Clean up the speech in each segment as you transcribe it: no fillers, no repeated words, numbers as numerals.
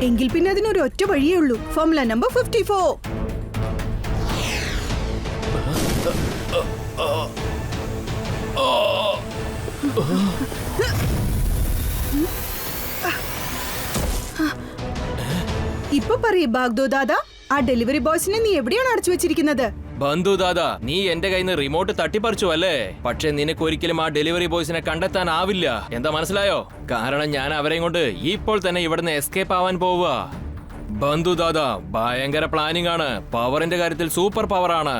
എങ്കിൽ പിന്നെ അതിനൊരു ഒറ്റ വഴിയേ ഉള്ളൂ. Formula number 54. ഇപ്പൊ പറയേ ബാഗ്ദോ ദാദാ, ആ ഡെലിവറി ബോയ്സിനെ നീ എവിടെയാണ് അടച്ചു വെച്ചിരിക്കുന്നത്? ബന്ധു ദാദാ, നീ എന്റെ കയ്യിൽ നിന്ന് റിമോട്ട് തട്ടിപ്പറിച്ചു അല്ലേ? പക്ഷെ നിനക്ക് ഒരിക്കലും ആ ഡെലിവറി ബോയ്സിനെ കണ്ടെത്താനാവില്ല. എന്താ മനസ്സിലായോ? കാരണം ഞാൻ അവരെയും കൊണ്ട് ഇപ്പോൾ തന്നെ ഇവിടുന്ന് എസ്കേപ്പ് ആവാൻ പോവുക. ബന്ധു ദാദാ, ഭയങ്കര പ്ലാനിംഗ് ആണ്. പവറിന്റെ കാര്യത്തിൽ സൂപ്പർ പവർ ആണ്.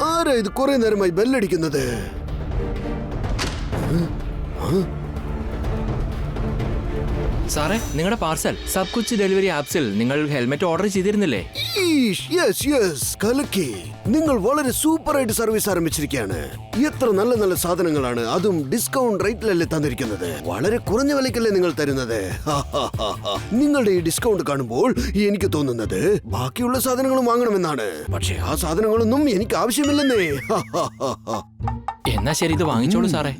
ആരാ ഇത് കുറെ നേരമായി ബെല്ലടിക്കുന്നത്? സാറേ, നിങ്ങളുടെ പാർസൽ സബ് കുച്ച് ഡെലിവറി ആപ്സിൽ നിങ്ങൾ ഹെൽമെറ്റ് ഓർഡർ ചെയ്തിരുന്നില്ലേ? കലക്കി. നിങ്ങൾ വളരെ സൂപ്പർ ആയിട്ട് സർവീസ് ആരംഭിച്ചിരിക്കുകയാണ്. എത്ര നല്ല നല്ല സാധനങ്ങളാണ്, അതും ഡിസ്കൗണ്ട് റേറ്റിലല്ലേ തന്നിരിക്കുന്നത്. വളരെ കുറഞ്ഞ വിലക്കല്ലേ നിങ്ങൾ തരുന്നത്. നിങ്ങളുടെ ഈ ഡിസ്കൗണ്ട് കാണുമ്പോൾ എനിക്ക് തോന്നുന്നത് ബാക്കിയുള്ള സാധനങ്ങളും വാങ്ങണമെന്നാണ്. പക്ഷെ ആ സാധനങ്ങളൊന്നും എനിക്ക് ആവശ്യമില്ലെന്നേ. എന്നാ ശരി, ഇത് വാങ്ങിച്ചോളൂ സാറേ.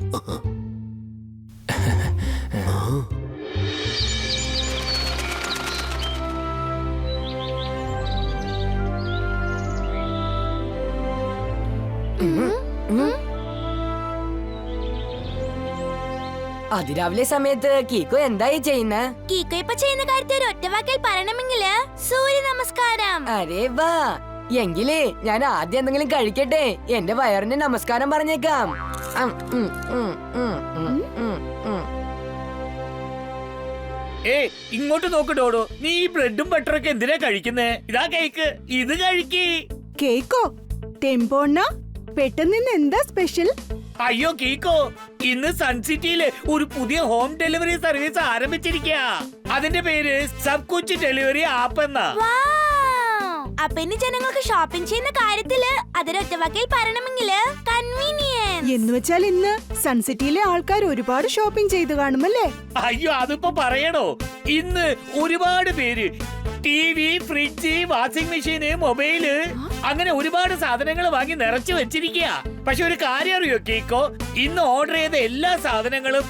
അതിരാവിലെ സമയത്ത് കീക്കോ എന്തായി ചെയ്യുന്ന? കീക്കോ ഇപ്പൊ ചെയ്യുന്ന കാര്യത്തെ ഒരു ഒറ്റവാക്കിൽ പറയണമെങ്കില് സൂര്യ നമസ്കാരം. അരേ വാ, എങ്കിലേ ഞാൻ ആദ്യം എന്തെങ്കിലും കഴിക്കട്ടെ. എന്റെ വയറിന് നമസ്കാരം പറഞ്ഞേക്കാം. ഇങ്ങോട്ട് നോക്കട്ടോടോ, നീ ഈ ബ്രെഡും ബട്ടറൊക്കെ എന്തിനാ കഴിക്കുന്നേ? ഇതാ കേക്ക്, ഇത് കഴിക്കേ. കേക്കോ? ടെമ്പോണ്ണ, പെട്ടെന്ന് എന്താ സ്പെഷ്യൽ? അയ്യോ കീക്കോ, ഇന്ന് സൺസിറ്റിയില് ഒരു പുതിയ ഹോം ഡെലിവറി സർവീസ് ആരംഭിച്ചിരിക്കുക. അതിന്റെ പേര് സബ് കുച്ച് ഡെലിവറി ആപ്പ് എന്നാ. അപ്പൊ ഇനി ജനങ്ങൾക്ക് ഷോപ്പിംഗ് ചെയ്യുന്ന കാര്യത്തില് അതൊരൊറ്റവാക്കിൽ പറയണമെങ്കില് കൺവീനിയൻസ് എന്ന് വെച്ചാൽ ഇന്ന് സൺസിറ്റിയിലെ ആൾക്കാർ ഒരുപാട് ഷോപ്പിംഗ് ചെയ്തു കാണുമല്ലേ? അയ്യോ അതിപ്പോ പറയണോ? ഇന്ന് ഒരുപാട് പേര് TV, ഫ്രിഡ്ജ്, വാഷിംഗ് മെഷീന്, മൊബൈല്, അങ്ങനെ ഒരുപാട് സാധനങ്ങൾ വാങ്ങി നിറച്ചു വെച്ചിരിക്കുക. പക്ഷെ ഒരു കാര്യം അറിയോ കേക്കോ, ഇന്ന് ഓർഡർ ചെയ്ത എല്ലാ സാധനങ്ങളും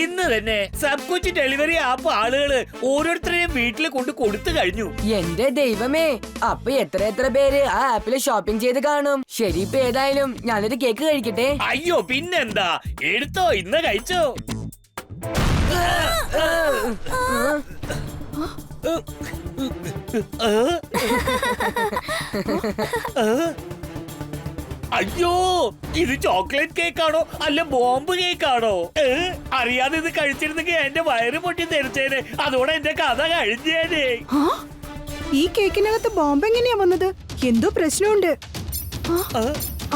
ഇന്ന് തന്നെ സബ് കുച്ച് ഡെലിവറി ആപ്പ് ആളുകള് ഓരോരുത്തരെയും വീട്ടിൽ കൊണ്ട് കൊടുത്തു കഴിഞ്ഞു. എന്റെ ദൈവമേ, അപ്പൊ എത്ര പേര് ആ ആപ്പില് ഷോപ്പിംഗ് ചെയ്ത് കാണും. ശരി, ഇപ്പൊ ഏതായാലും ഞാനൊരു കേക്ക് കഴിക്കട്ടെ. അയ്യോ പിന്നെന്താ, എടുത്തോ, ഇന്ന് കഴിച്ചോ. അയ്യോ, ഇത് ചോക്ലേറ്റ് കേക്കാണോ അല്ല ബോംബ് കേക്കാണോ? അറിയാതെ ഇത് കഴിച്ചിരുന്നെങ്കിൽ എന്റെ വയറ് പൊട്ടി തെറിച്ചേനെ. അതോടെ എന്റെ കഥ കഴിഞ്ഞേനെ. ഈ കേക്കിനകത്ത് ബോംബ് എങ്ങനെയാ വന്നത്? എന്തോ പ്രശ്നമുണ്ട്.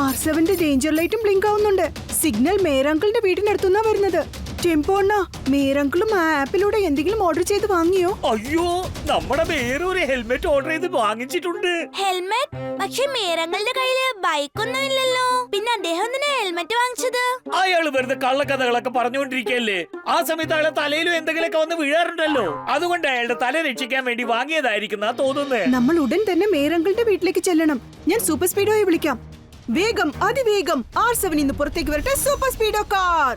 R7ന്റെ ഡേഞ്ചർ ലൈറ്റും ബ്ലിങ്ക് ആവുന്നുണ്ട്. സിഗ്നൽ മേരങ്കിളിന്റെ വീടിനടുത്തുനിന്നാ വരുന്നത്. ടെമ്പോണ്ണ, മേരങ്കിളും ആ ആപ്പിലൂടെ എന്തെങ്കിലും ഓർഡർ ചെയ്ത് വാങ്ങിയോ? അയ്യോ, നമ്മുടെ വേറെ ഒരു ഹെൽമെറ്റ് ഓർഡർ ചെയ്ത് വാങ്ങിച്ചിട്ടുണ്ട്. ഹെൽമെറ്റ്? പക്ഷെ മേരങ്ങളുടെ കയ്യില് ബൈക്കൊന്നും ഇല്ലല്ലോ. പിന്നെ അദ്ദേഹം എന്തിനാ ഹെൽമെറ്റ് വാങ്ങിച്ചത്? അയാള് വെറുതെ കള്ളക്കഥകളൊക്കെ പറഞ്ഞുകൊണ്ടിരിക്കല്ലേ. ആ സമയത്ത് അയാളെ തലയിലും എന്തെങ്കിലുമൊക്കെ വന്ന് വീഴാറുണ്ടല്ലോ. അതുകൊണ്ട് അയാളുടെ തല രക്ഷിക്കാൻ വേണ്ടി വാങ്ങിയതായിരിക്കും തോന്നുന്നേ. നമ്മൾ ഉടൻ തന്നെ മേരങ്കിളിന്റെ വീട്ടിലേക്ക് ചെല്ലണം. ഞാൻ സൂപ്പർ സ്പീഡോയെ വിളിക്കാം. വേഗം, അതിവേഗം R7 ഇന്ന് പുറത്തേക്ക് വരട്ടെ. Super സ്പീഡോ car.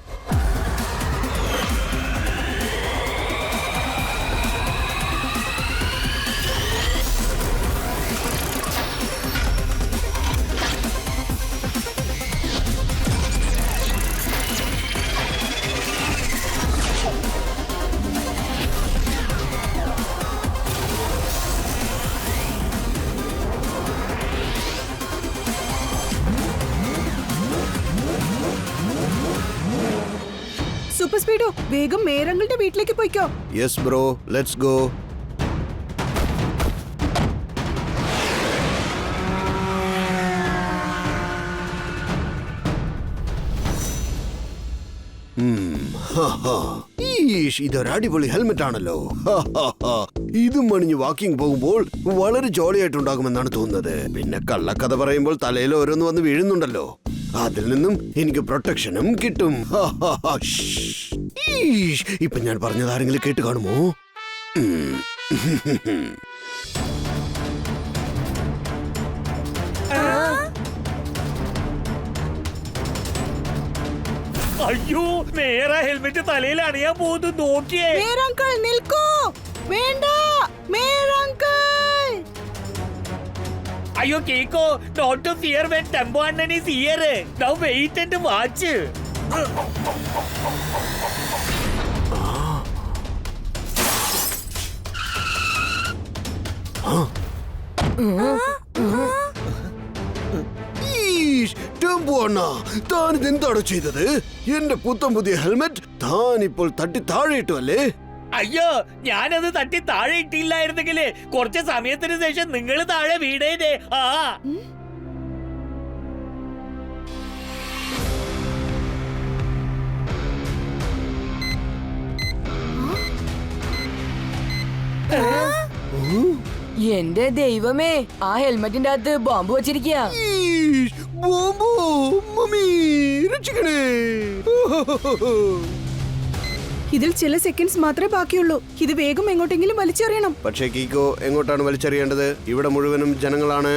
സ്പീഡോ വേഗം മേരങ്ങളുടെ വീട്ടിലേക്ക് പോയിക്കോ. Yes bro, let's go. ഇതൊരു അടിപൊളി ഹെൽമെറ്റ് ആണല്ലോ. ഇതും മണിഞ്ഞ് വാക്കിംഗ് പോകുമ്പോൾ വളരെ ജോളിയായിട്ടുണ്ടാകുമെന്നാണ് തോന്നുന്നത്. പിന്നെ കള്ളക്കഥ പറയുമ്പോൾ തലയിൽ ഓരോന്ന് വന്ന് വീഴുന്നുണ്ടല്ലോ, അതിൽ നിന്നും എനിക്ക് പ്രൊട്ടക്ഷനും കിട്ടും. ഇപ്പൊ ഞാൻ പറഞ്ഞത് ആരെങ്കിലും കേട്ട് കാണുമോ? അയ്യോ, നേരെ ഹെൽമെറ്റ് തലയിൽ അണിയാൻ പോകുന്നു. നോക്കിയേ. മേരങ്കിൾ നിൽക്കൂ. വേണ്ട മേരങ്കിൾ. അയ്യോ കേക്കോ, not to fear when Tempo അണ്ണൻ is here. Now wait and watch. Tempo അണ്ണ, താൻ ഇതെന്താണോ ചെയ്തത്? എന്റെ പുത്തൻ പുതിയ ഹെൽമെറ്റ് താൻ ഇപ്പോൾ തട്ടി താഴെയിട്ടു അല്ലേ? അയ്യോ, ഞാനത് തട്ടി താഴെ ഇട്ടില്ലായിരുന്നെങ്കിലേ കുറച്ച് സമയത്തിന് ശേഷം നിങ്ങൾ താഴെ വീടേനെ. ആ എന്റെ ദൈവമേ, ആ ഹെൽമെറ്റിന്റെ അകത്ത് ബോംബ് വെച്ചിരിക്കുക. ബോംബോ, മമ്മി രക്ഷിക്കണേ. ഇതിൽ ചില സെക്കൻഡ്സ് മാത്രമേ ബാക്കിയുള്ളൂ. ഇത് വേഗം എങ്ങോട്ടെങ്കിലും വലിച്ചെറിയണം. പക്ഷേ കീക്കോ, എങ്ങോട്ടാണ് വലിച്ചെറിയേണ്ടത്? ഇവിടെ മുഴുവനും ജനങ്ങളാണ്.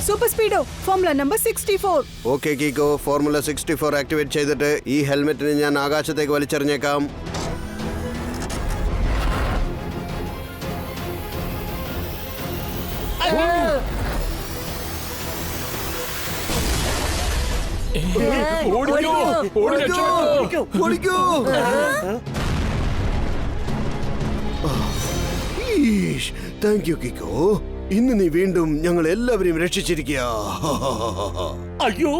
Super speedo formula number 64. Okay കീക്കോ, ഫോർമുല 64 ആക്ടിവേറ്റ് ചെയ്തിട്ട് ഈ ഹെൽമെറ്റിന് ഞാൻ ആകാശത്തേക്ക് വലിച്ചെറിഞ്ഞേക്കാം. താങ്ക് യു കിക്കോ, ഇന്ന് നീ വീണ്ടും ഞങ്ങൾ എല്ലാവരെയും രക്ഷിച്ചിരിക്കുക. അയ്യോ,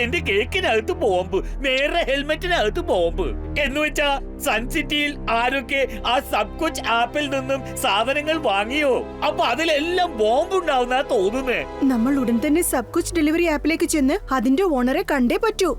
എന്റെ കേക്കിനകത്ത് ബോംബ്, നേരെ ഹെൽമെറ്റിനകത്ത് ബോംബ്. എന്ന് വെച്ചാ സൺസിറ്റിയിൽ ആരൊക്കെ ആ സബ് കുച്ച് ആപ്പിൽ നിന്നും സാധനങ്ങൾ വാങ്ങിയോ, അപ്പൊ അതിലെല്ലാം ബോംബ് ഉണ്ടാവുന്ന തോന്നുന്നേ. നമ്മൾ ഉടൻ തന്നെ സബ് കുച്ച് ഡെലിവറി ആപ്പിലേക്ക് ചെന്ന് അതിന്റെ ഓണറെ കണ്ടേ പറ്റൂ.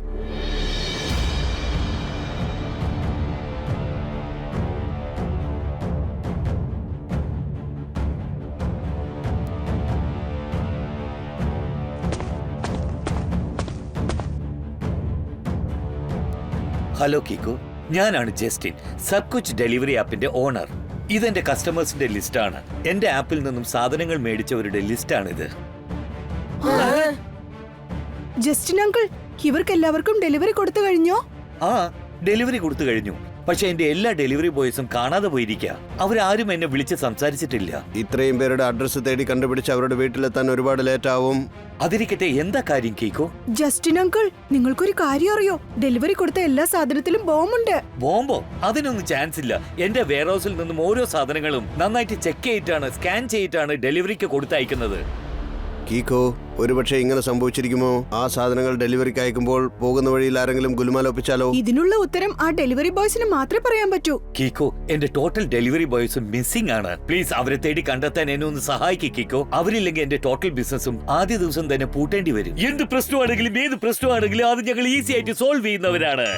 ഹലോ കിക്കോ, ഞാനാണ് ജസ്റ്റിൻ, സബ് കുച്ച് ഡെലിവറി ആപ്പിന്റെ ഓണർ. ഇതെന്റെ കസ്റ്റമേഴ്സിന്റെ ലിസ്റ്റാണ്. എന്റെ ആപ്പിൽ നിന്നും സാധനങ്ങൾ മേടിച്ചവരുടെ ലിസ്റ്റാണിത്. ജസ്റ്റിൻ അങ്കിൾ, ഇവർക്ക് എല്ലാവർക്കും ഡെലിവറി കൊടുത്തു കഴിഞ്ഞോ? ആ, ഡെലിവറി കൊടുത്തു കഴിഞ്ഞു. പക്ഷെ എന്റെ എല്ലാ ഡെലിവറി ബോയ്സും കാണാതെ പോയിരിക്കുക. അവരാരും എന്നെ വിളിച്ച് സംസാരിച്ചിട്ടില്ല. ഇത്രയും പേരുടെ അഡ്രസ് തേടി കണ്ടുപിടിച്ച് അവരുടെ വീട്ടിലെത്താൻ ഒരുപാട് ലേറ്റ് ആവും. അതിരിക്കട്ടെ, എന്താ കാര്യം കേക്കോ? ജസ്റ്റിൻ അങ്കിൾ, നിങ്ങൾക്കൊരു കാര്യം അറിയോ? ഡെലിവറി കൊടുത്ത എല്ലാ സാധനത്തിലും ബോംബുണ്ട്. ബോംബോ? അതിനൊന്നും ചാൻസ് ഇല്ല. എന്റെ വെയർഹൗസിൽ നിന്നും ഓരോ സാധനങ്ങളും നന്നായിട്ട് ചെക്ക് ചെയ്തിട്ടാണ്, സ്കാൻ ചെയ്തിട്ടാണ് ഡെലിവറിക്ക് കൊടുത്തയക്കുന്നത്. കീക്കോ, ഒരുപക്ഷെ ഇങ്ങനെ സംഭവിച്ചിരിക്കുമോ? ആ സാധനങ്ങൾ ഡെലിവറിക്ക് അയക്കുമ്പോൾ പോകുന്ന വഴിയിൽ ആരെങ്കിലും ഗുലുമാലൊപ്പിച്ചാലോ? ഇതിനുള്ള ഉത്തരം ആ ഡെലിവറി ബോയ്സിന് മാത്രമേ പറയാൻ പറ്റൂ. കീക്കോ, എന്റെ ടോട്ടൽ ഡെലിവറി ബോയ്സും മിസ്സിംഗ് ആണ്. പ്ലീസ് അവരെ തേടി കണ്ടെത്താൻ എന്നെ ഒന്ന് സഹായിക്കൂ കീക്കോ. അവരില്ലെങ്കിൽ എന്റെ ടോട്ടൽ ബിസിനസ്സും ആദ്യ ദിവസം തന്നെ പൂട്ടേണ്ടി വരും. എന്ത് പ്രശ്നമാണെങ്കിലും ഏത് പ്രശ്നമാണെങ്കിലും അത് ഞങ്ങൾ ഈസി ആയിട്ട് സോൾവ് ചെയ്യുന്നവരാണ്.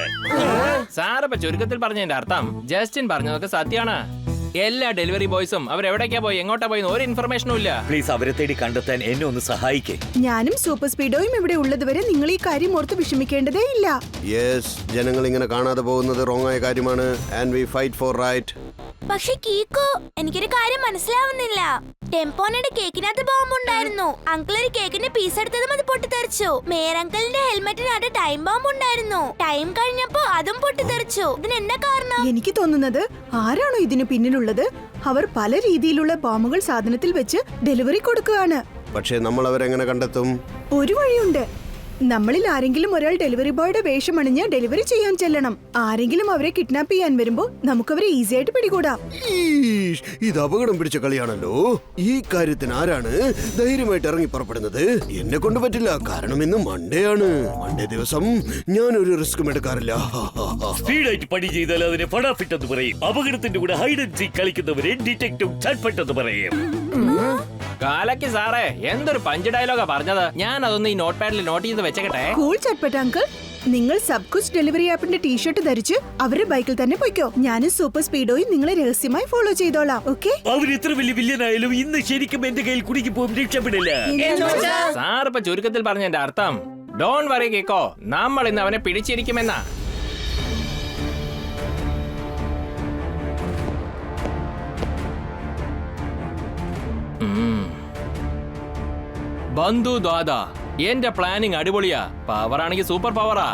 സാറപ്പ ചുരുക്കത്തിൽ പറഞ്ഞതിന്റെ അർത്ഥം ജസ്റ്റിൻ പറഞ്ഞതൊക്കെ സത്യമാണ്. എല്ലാ ഡെലിവറി ബോയ്സും അവരെവിടേക്കാ പോയി, എങ്ങോട്ടാ പോയി, ഒരു ഇൻഫർമേഷനും ഇല്ല. പ്ലീസ് അവരെ തേടി കണ്ടെത്താൻ എന്നെ ഒന്ന് സഹായിക്കേ. ഞാനും സൂപ്പർ സ്പീഡോയും ഇവിടെ ഉള്ളതുവരെ നിങ്ങൾ ഈ കാര്യം ഓർത്ത് വിഷമിക്കേണ്ടതേ ഇല്ല. യെസ്, ജനങ്ങൾ ഇങ്ങനെ കാണാതെ പോകുന്നത് റോങ് ആയ കാര്യമാണ്. And we fight for right. പക്ഷെ കീക്കോ, എനിക്കൊരു കാര്യം മനസ്സിലാവുന്നില്ല. ടെമ്പോണയുടെ കേക്കിനകത്ത് ബോംബ് ഉണ്ടായിരുന്നു. അങ്കിൾ ഒരു കേക്കിന്റെ പീസ് എടുത്തതും അത് പൊട്ടിത്തെറിച്ചു. മേരങ്കിളിന്റെ ഹെൽമെറ്റിനകത്ത് ടൈം ബോംബ് ഉണ്ടായിരുന്നു. ടൈം കഴിഞ്ഞപ്പോ അതും പൊട്ടിത്തെറിച്ചു. ഇതിന് എന്നാ കാരണം? എനിക്ക് തോന്നുന്നത് ആരാണോ ഇതിന് പിന്നിലുള്ളത്, അവർ പല രീതിയിലുള്ള ബോംബുകൾ സാധനത്തിൽ വെച്ച് ഡെലിവറി കൊടുക്കുകയാണ്. പക്ഷേ നമ്മൾ അവരെങ്ങനെ കണ്ടെത്തും? ഒരു വഴിയുണ്ട്. നമ്മളിൽ ആരെങ്കിലും ഒരാൾ ഡെലിവറി ബോയുടെ വേഷം അണിഞ്ഞ് ഡെലിവറി ചെയ്യാൻ ചെല്ലണം. ആരെങ്കിലും അവരെ കിഡ്നാപ്പ് ചെയ്യാൻ വരുമ്പോ നമുക്കവരെ ഈസി ആയിട്ട് പിടികൂടാം. ഈഷ്, ഇത് അപകടം പിടിച്ച കളിയാണല്ലോ. ഈ കാര്യത്തിന് ആരാണ് ധൈര്യമായിട്ട് ഇറങ്ങി പുറപ്പെടുന്നത്? എന്നെ കൊണ്ട് പറ്റില്ല, കാരണം ഇന്ന് മൺഡേ ആണ്. മൺഡേ ദിവസം ഞാൻ ഒരു റിസ്ക്കും എടുക്കാറില്ല. സ്പീഡായിട്ട് പണി ചെയ്താൽ അതിനെ ഫടാഫിറ്റ് എന്ന് പറയും. അപകടത്തിന്റെ കൂടെ ഹൈഡ് ആൻഡ് സീക്ക് കളിക്കുന്നവരെ ഡിറ്റക്റ്റീവ് ചട്ട്പട്ട് എന്ന് പറയും. കാലക്ക് സാറേ, എന്തൊരു പഞ്ച് ഡയലോഗാ പറഞ്ഞത്. ഞാൻ അതൊന്ന് ഈ നോട്ട് പാഡിൽ നോട്ട് ചെയ്ത് വെച്ചേക്കട്ടെ. കൂൾ ചട്പട്ട് അങ്കിൾ, നിങ്ങൾ സബ് കുച്ച് ഡെലിവറി ആപ്പിന്റെ ടീഷർട്ട് ധരിച്ച് അവരുടെ ബൈക്കിൽ തന്നെ പോയിക്കോ. ഞാനും സൂപ്പർ സ്പീഡോയും നിങ്ങളെ രഹസ്യമായി ഫോളോ ചെയ്തോളാം. ഓക്കെ? അവർ എത്ര വലിയ വില്ലനായാലും ഇന്ന് ശരിക്കും എന്റെ കയ്യിൽ കുടുക്കി പോകും, രക്ഷപ്പെടില്ല. സാർ ഇപ്പൊ ചുരുക്കത്തിൽ പറഞ്ഞതിന്റെ അർത്ഥം ഡോൺ വറി കേക്കോ, നമ്മൾ ഇന്ന് അവനെ പിടിച്ചിരിക്കുമെന്നാ. ബന്ധു ദാദാ, എന്റെ പ്ലാനിങ് അടിപൊളിയാ. പവർ ആണെങ്കിൽ സൂപ്പർ പവറാ.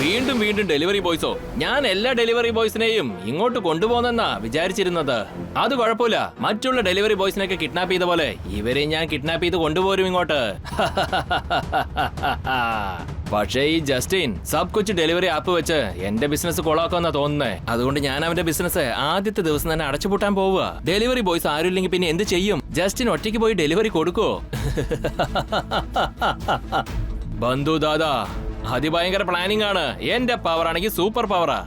വീണ്ടും വീണ്ടും ഡെലിവറി ബോയ്സോ? ഞാൻ എല്ലാ ഡെലിവറി ബോയ്സിനെയും ഇങ്ങോട്ട് കൊണ്ടുപോകുന്നെന്നാ വിചാരിച്ചിരുന്നത്. അത് കുഴപ്പമില്ല, മറ്റുള്ള ഡെലിവറി ബോയ്സിനെയൊക്കെ കിഡ്നാപ്പ് ചെയ്ത പോലെ ഇവരെ ഞാൻ കിഡ്നാപ്പ് ചെയ്ത് കൊണ്ടുപോരും ഇങ്ങോട്ട്. പക്ഷേ ഈ ജസ്റ്റിൻ സബ് കൊച്ചു ഡെലിവറി ആപ്പ് വെച്ച് എന്റെ ബിസിനസ് കൊളാക്കുമെന്നാ തോന്നുന്നേ. അതുകൊണ്ട് ഞാൻ അവന്റെ ബിസിനസ് ആദ്യത്തെ ദിവസം തന്നെ അടച്ചുപൂട്ടാൻ പോവുക. ഡെലിവറി ബോയ്സ് ആരുമില്ലെങ്കിൽ പിന്നെ എന്ത് ചെയ്യും? ജസ്റ്റിൻ ഒറ്റയ്ക്ക് പോയി ഡെലിവറി കൊടുക്കോ? ബന്ധു ദാദാ, അതിഭയങ്കര പ്ലാനിംഗ് ആണ്. എന്റെ പവർ ആണെങ്കിൽ സൂപ്പർ പവറാ.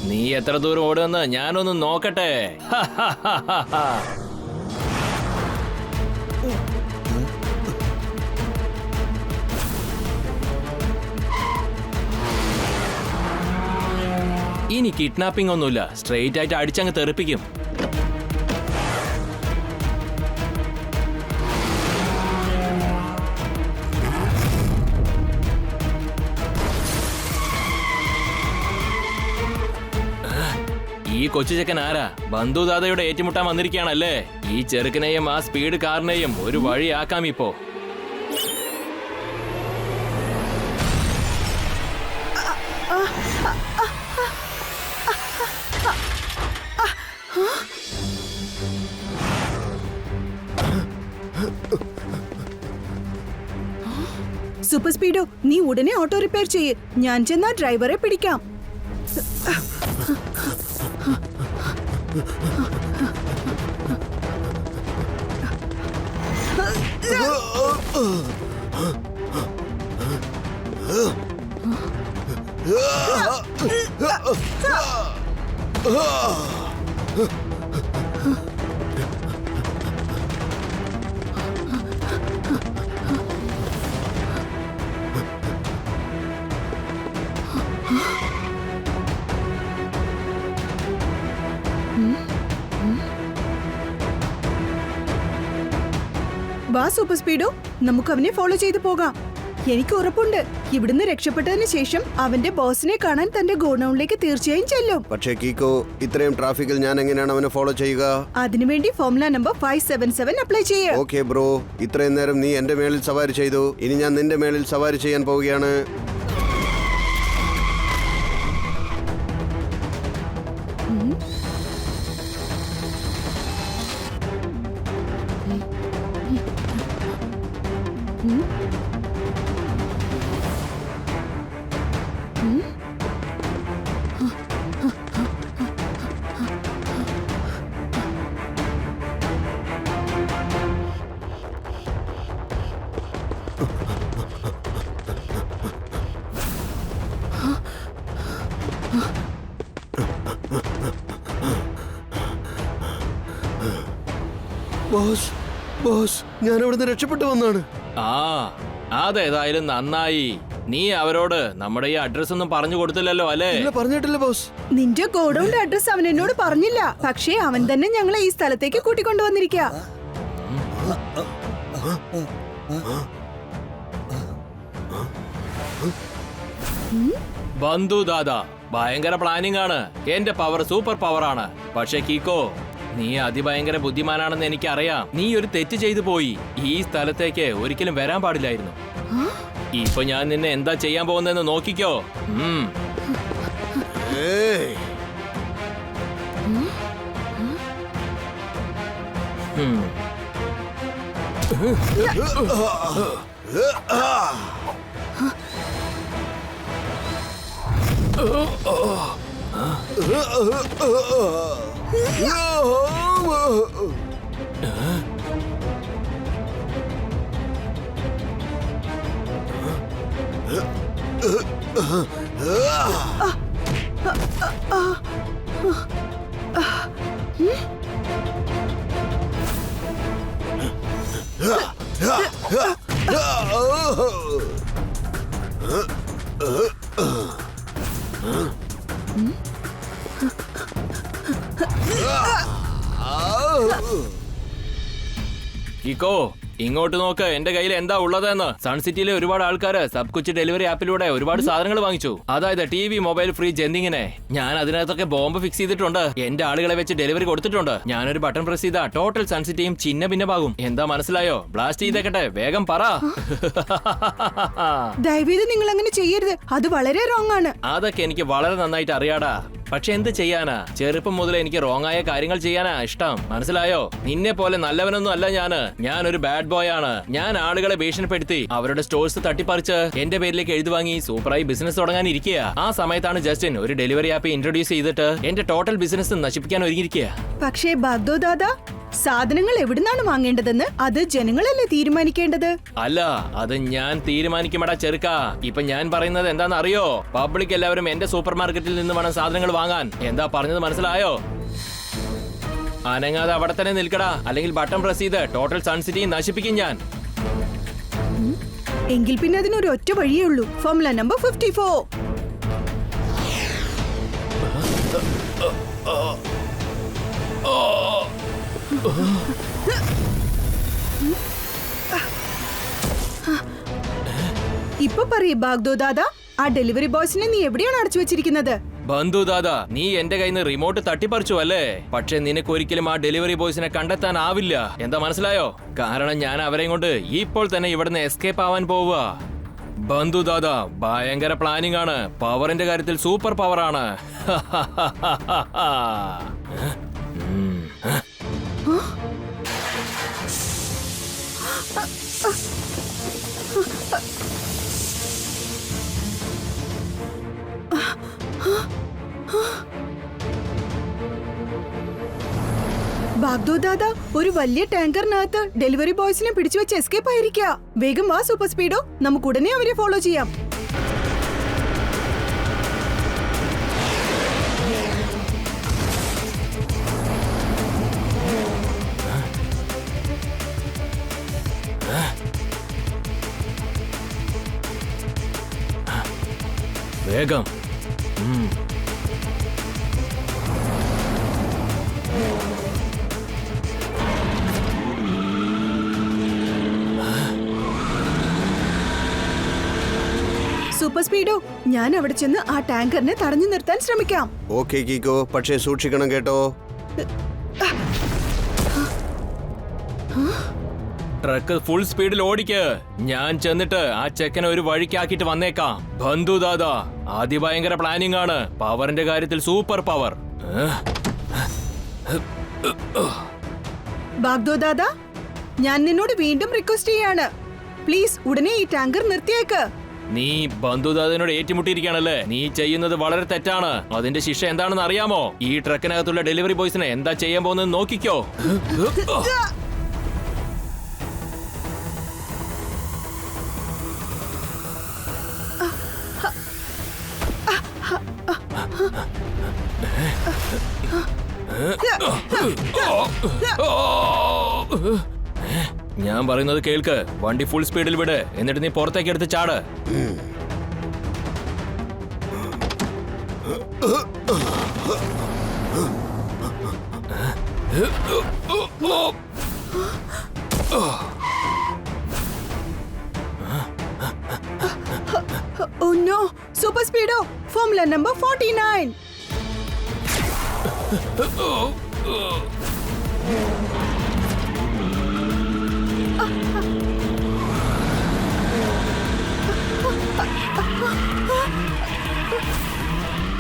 നീ എത്ര ദൂരം ഓടുമെന്ന് ഞാനൊന്ന് നോക്കട്ടെ. ഇനി കിഡ്നാപ്പിംഗ് ഒന്നുമില്ല, സ്ട്രെയിറ്റ് ആയിട്ട് അടിച്ചങ്ങ് തെറിപ്പിക്കും. ഈ കൊച്ചു ചെക്കൻ ആരാ? ബന്ധുദാതയുടെ ഏറ്റുമുട്ടാൻ വന്നിരിക്കുകയാണല്ലേ? ഈ ചെറുക്കനെയും ആ സ്പീഡ് കാറിനെയും ഒരു വഴിയാക്കാം ഇപ്പോ. സൂപ്പർ സ്പീഡോ, നീ ഉടനെ ഓട്ടോ റിപ്പയർ ചെയ്യ്. ഞാൻ ചെന്നാ ഡ്രൈവറെ പിടിക്കാം. വാ സൂപ്പർ സ്പീഡോ, നമുക്ക് അവനെ ഫോളോ ചെയ്ത് പോകാം. എനിക്ക് ഉറപ്പുണ്ട് ഇവിടുന്ന് രക്ഷപ്പെട്ടതിന് ശേഷം അവന്റെ ബോസിനെ കാണാൻ തന്റെ ഗോഡൌണിലേക്ക് തീർച്ചയായും ചെല്ലും. പക്ഷേ കീക്കോ, ഇത്രയും ട്രാഫിക്കിൽ ഞാൻ എങ്ങനെയാണ് അവനെ ഫോളോ ചെയ്യുക? അതിനുവേണ്ടി ഫോർമുല നമ്പർ 577 അപ്ലൈ ചെയ്യാം. ഓക്കെ ബ്രോ, ഇത്രയും നേരം നീ എന്റെ മേളിൽ സവാരി ചെയ്തു, ഇനി ഞാൻ നിന്റെ മേളിൽ സവാരി ചെയ്യാൻ പോവുകയാണ്. ബോസ് ബോസ് ഞാൻ അവിടുന്ന് രക്ഷപ്പെട്ടു വന്നാണ്. ആ അതേതായാലും നന്നായി. നീ അവരോട് നമ്മുടെ ഈ അഡ്രസ് ഒന്നും പറഞ്ഞു കൊടുത്തില്ലല്ലോ അല്ലേ? ഇല്ല, പറഞ്ഞിട്ടില്ല ബോസ്. നിന്റെ ഗോഡൌണിന്റെ അഡ്രസ് അവൻ എന്നോട് പറഞ്ഞില്ല. പക്ഷേ അവൻ തന്നെ ഞങ്ങളെ ഈ സ്ഥലത്തേക്ക് കൂട്ടിക്കൊണ്ടുവന്നിരിക്കുക. ബന്ധു ദാദാ, ഭയങ്കര പ്ലാനിംഗ് ആണ്. എന്റെ പവർ സൂപ്പർ പവർ ആണ്. പക്ഷെ കീക്കോ, നീ അതിഭയങ്കര ബുദ്ധിമാനാണെന്ന് എനിക്കറിയാം. നീ ഒരു തെറ്റ് ചെയ്തു പോയി. ഈ സ്ഥലത്തേക്ക് ഒരിക്കലും വരാൻ പാടില്ലായിരുന്നു. ഇപ്പൊ ഞാൻ നിന്നെ എന്താ ചെയ്യാൻ പോകുന്നതെന്ന് നോക്കിക്കോ. ഏയ്, കിക്കോ, ഇങ്ങോട്ട് നോക്ക്. എന്റെ കയ്യിൽ എന്താ ഉള്ളതെന്ന്. സൺസിറ്റിയിലെ ഒരുപാട് ആൾക്കാര് സബ് കുച്ച് ഡെലിവറി ആപ്പിലൂടെ ഒരുപാട് സാധനങ്ങൾ വാങ്ങിച്ചു. അതായത് TV, മൊബൈൽ, ഫ്രിഡ്ജ് എന്നിങ്ങനെ. ഞാൻ അതിനകത്തൊക്കെ ബോംബ് ഫിക്സ് ചെയ്തിട്ടുണ്ട്. എന്റെ ആളുകളെ വെച്ച് ഡെലിവറി കൊടുത്തിട്ടുണ്ട്. ഞാനൊരു ബട്ടൺ പ്രസ് ചെയ്താ ടോട്ടൽ സൺസിറ്റിയും ചിന്ന ഭിന്നമാകും. എന്താ മനസ്സിലായോ? ബ്ലാസ്റ്റ് ചെയ്തേക്കട്ടെ, വേഗം പറ. ദയവേത് നിങ്ങൾ അങ്ങനെ ചെയ്യരുത്. അത് വളരെ റോങ് ആണ്. അതൊക്കെ എനിക്ക് വളരെ നന്നായിട്ട് അറിയാടാ. പക്ഷെ എന്ത് ചെയ്യാനാ? ചെറുപ്പം മുതൽ എനിക്ക് റോങ് ആയ കാര്യങ്ങൾ ചെയ്യാനാ ഇഷ്ടം. മനസ്സിലായോ? നിന്നെ പോലെ നല്ലവനൊന്നും അല്ല ഞാനൊരു ബാഡ് ബോയ് ആണ്. ഞാൻ ആളുകളെ ഭീഷണിപ്പെടുത്തി അവരുടെ സ്റ്റോഴ്സ് തട്ടിപ്പറിച്ച് എന്റെ പേരിലേക്ക് എഴുതി വാങ്ങി സൂപ്പറായി ബിസിനസ് തുടങ്ങാൻ ഇരിക്കുക. ആ സമയത്താണ് ജസ്റ്റിൻ ഒരു ഡെലിവറി ആപ്പ് ഇൻട്രൊഡ്യൂസ് ചെയ്തിട്ട് എന്റെ ടോട്ടൽ ബിസിനസ് നശിപ്പിക്കാൻ ഒരുങ്ങിയിരിക്കുക. പക്ഷേ ബാഗ്ദോ ദാദാ, സാധനങ്ങൾ എവിടുന്നാണ് വാങ്ങേണ്ടതെന്ന് അത് ജനങ്ങളല്ലേ തീരുമാനിക്കേണ്ടത്. അല്ല, അത് ഞാൻ തീരുമാനിക്കുമടാ ചെറുക്ക. ഇപ്പൊ ഞാൻ പറയുന്നത് എന്താണെന്ന് അറിയോ? പബ്ലിക് എല്ലാവരും എന്റെ സൂപ്പർ മാർക്കറ്റിൽ നിന്ന് വേണം സാധനങ്ങൾ വാങ്ങാൻ. എന്താ പറഞ്ഞത് മനസ്സിലായോ? അനങ്ങാതെ അവിടെ തന്നെ നിൽക്കടാ, അല്ലെങ്കിൽ ബട്ടൺ പ്രസ് ചെയ്ത് ടോട്ടൽ സൺസിറ്റി നശിപ്പിക്കും ഞാൻ. എങ്കിൽ പിന്നെ അതിനൊരു ഒറ്റ വഴിയേ ഉള്ളൂ. Formula number 54. ഇപ്പൊ പറയ് ബാഗ്ദോ ദാദാ, ആ ഡെലിവറി ബോയ്സിനെ നീ എവിടെയാണ് അടച്ചു വെച്ചിരിക്കുന്നത്? ബന്ധു ദാദാ, നീ എന്റെ കയ്യിൽ നിന്ന് റിമോട്ട് തട്ടിപ്പറിച്ചു അല്ലേ? പക്ഷെ നിനക്ക് ഒരിക്കലും ആ ഡെലിവറി ബോയ്സിനെ കണ്ടെത്താനാവില്ല. എന്താ മനസ്സിലായോ? കാരണം ഞാൻ അവരെയും കൊണ്ട് ഇപ്പോൾ തന്നെ ഇവിടുന്ന് എസ്കേപ്പ് ആവാൻ പോവുക. ബന്ധു ദാദാ, ഭയങ്കര പ്ലാനിംഗ് ആണ്. പവറിന്റെ കാര്യത്തിൽ സൂപ്പർ പവർ ആണ്. ബാഗ്ദോ ദാദാ, ഒരു വലിയ ടാങ്കറിനകത്ത് ഡെലിവറി ബോയ്സിനെ പിടിച്ചു വെച്ച് എസ്കേപ്പ് ആയിരിക്കുക. വേഗം വാ സൂപ്പർ സ്പീഡോ, നമുക്ക് ഉടനെ അവരെ ഫോളോ ചെയ്യാം. വേഗം. സൂപ്പർ സ്പീഡോ, ഞാൻ അവിടെ ചെന്ന് ആ ടാങ്കറിനെ തടഞ്ഞു നിർത്താൻ ശ്രമിക്കാം. ഓക്കെ കീക്കോ, പക്ഷേ സൂക്ഷിക്കണം കേട്ടോ. ട്രക്ക് ഫുൾ സ്പീഡിൽ ഓടിക്ക്. ഞാൻ ചെന്നിട്ട് ആ ചെക്കനെ ഒരു വഴിക്കാക്കിട്ട് വന്നേക്കാം. ബന്ധു ദാദാ, അതിഭയങ്കര പ്ലാനിംഗ് ആണ്. പവറിന്റെ കാര്യത്തിൽ സൂപ്പർ പവർ. ബാഗ്ദോ ദാദാ, ഞാൻ നിന്നോട് വീണ്ടും റിക്വസ്റ്റ് ചെയ്യാണ്. പ്ലീസ് ഉടനെ ഈ ടാങ്കർ നിർത്തിയേക്ക്. നീ ബന്ധുദാദനോട് ഏറ്റുമുട്ടിയിരിക്കുകയാണല്ലേ? നീ ചെയ്യുന്നത് വളരെ തെറ്റാണ്. അതിന്റെ ശിക്ഷ എന്താണെന്ന് അറിയാമോ? ഈ ട്രക്കിനകത്തുള്ള ഡെലിവറി ബോയ്സിനെ എന്താ ചെയ്യാൻ പോകുന്നത് നോക്കിക്കോ. ഞാൻ പറയുന്നത് കേൾക്ക്. വണ്ടി ഫുൾ സ്പീഡിൽ വിട്, എന്നിട്ട് നീ പുറത്തേക്ക് എടുത്ത് ചാട്. Oh no! Super Speedo! Formula number 49!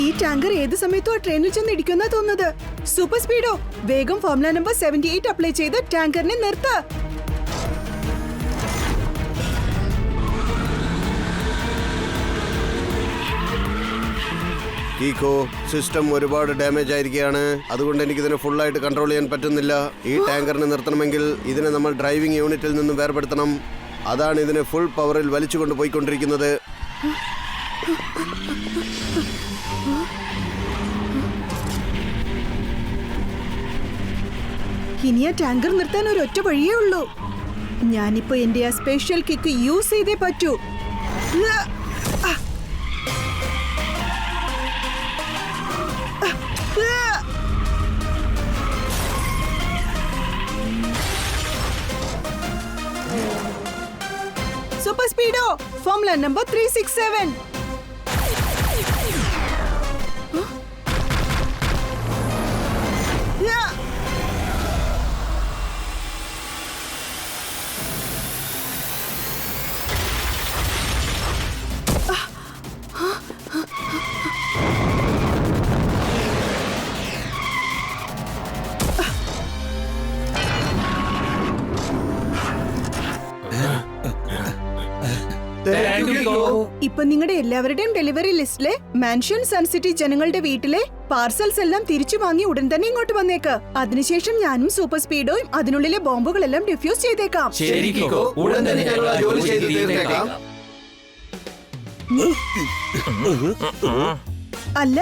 ഈ ടാങ്കർ ഏത് സമയത്തും ആ ട്രെയിനിൽ ചെന്ന് ഇടിക്കുന്ന തോന്നുന്നത്. സൂപ്പർ സ്പീഡോ, വേഗം ഫോർമുല നമ്പർ 78 അപ്ലൈ ചെയ്ത് ടാങ്കറിനെ നിർത്ത്. കീക്കോ, സിസ്റ്റം ഒരുപാട് ഡാമേജ് ആയിരിക്കുകയാണ്. അതുകൊണ്ട് എനിക്ക് ഇതിനെ ഫുള്ളായിട്ട് കൺട്രോൾ ചെയ്യാൻ പറ്റുന്നില്ല. ഈ ടാങ്കറിനെ നിർത്തണമെങ്കിൽ ഇതിനെ നമ്മൾ ഡ്രൈവിംഗ് യൂണിറ്റിൽ നിന്നും വേർപെടുത്തണം. അതാണ് ഇതിനെ ഫുൾ പവറിൽ വലിച്ചുകൊണ്ട് പോയിക്കൊണ്ടിരിക്കുന്നത്. ഇനി ആ ടാങ്കർ നിർത്താൻ ഒരു ഒറ്റ വഴിയേ ഉള്ളൂ. ഞാനിപ്പോ എന്റെ ആ സ്പെഷ്യൽ കിക്ക് യൂസ് ചെയ്തേ പറ്റൂ. Super speedo, formula number 367. ഇപ്പൊ നിങ്ങളുടെ എല്ലാവരുടെയും ഡെലിവറി ലിസ്റ്റിലെ മാൻഷൻ സൺസിറ്റി ജനങ്ങളുടെ വീട്ടിലെ പാർസൽസ് എല്ലാം തിരിച്ചു വാങ്ങി ഉടൻ തന്നെ ഇങ്ങോട്ട് വന്നേക്ക്. അതിനുശേഷം ഞാനും സൂപ്പർ സ്പീഡോയും അതിനുള്ളിലെ ബോംബുകളെല്ലാം ഡിഫ്യൂസ് ചെയ്തേക്കാം. ശരി കീക്കോ, ഉടൻ തന്നെ ഞങ്ങൾ ആ ജോലി ചെയ്ത് തീർത്തേക്കാം. അല്ല,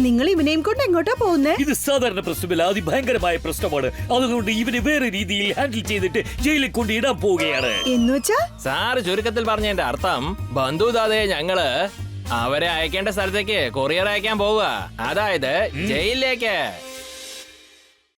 നിങ്ങൾ ഇവനെയും കൊണ്ട് എങ്ങോട്ടാ പോകുന്നേ? ഇത് സാധാരണ പ്രശ്നമല്ല, അതിഭയങ്കരമായ പ്രശ്നമാണ്. അതുകൊണ്ട് ഇവനെ വേറെ രീതിയിൽ ഹാൻഡിൽ ചെയ്തിട്ട് ജയിലിൽ കൊണ്ട് ഇടാൻ പോവുകയാണ്. എന്നുവെച്ചാ സാറ് ചുരുക്കത്തിൽ പറഞ്ഞതിന്റെ അർത്ഥം, ബന്ധുതാതെ ഞങ്ങള് അവരെ അയക്കേണ്ട സ്ഥലത്തേക്ക് കൊറിയർ അയക്കാൻ പോവുക, അതായത് ജയിലിലേക്ക്.